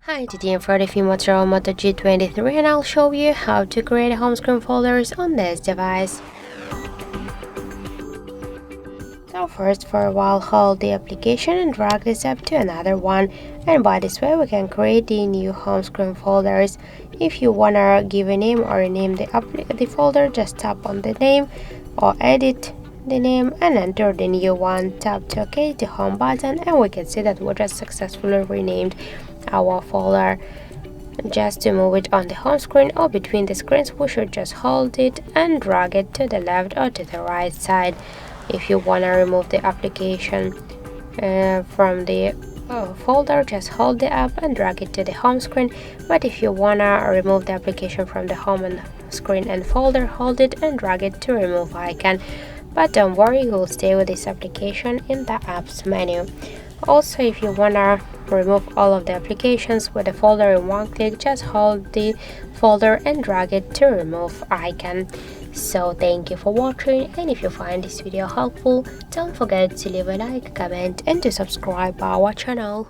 Hi, today I'm for the Motorola Moto G23 and I'll show you how to create home screen folders on this device. So first, for a while, hold the application and drag this up to another one, and by this way we can create the new home screen folders. If you wanna give a name or rename the folder, just tap on the name or edit the name and enter the new one. Tap to OK the home button and we can see that we just successfully renamed our folder. Just to move it on the home screen or between the screens, we should just hold it and drag it to the left or to the right side. If you want to remove the application from the folder, just hold the app and drag it to the home screen. But if you want to remove the application from the home screen and folder, hold it and drag it to remove icon. But don't worry, you will stay with this application in the apps menu. Also, if you wanna remove all of the applications with the folder in one click, just hold the folder and drag it to remove icon. So thank you for watching, and if you find this video helpful, don't forget to leave a like, comment and to subscribe our channel.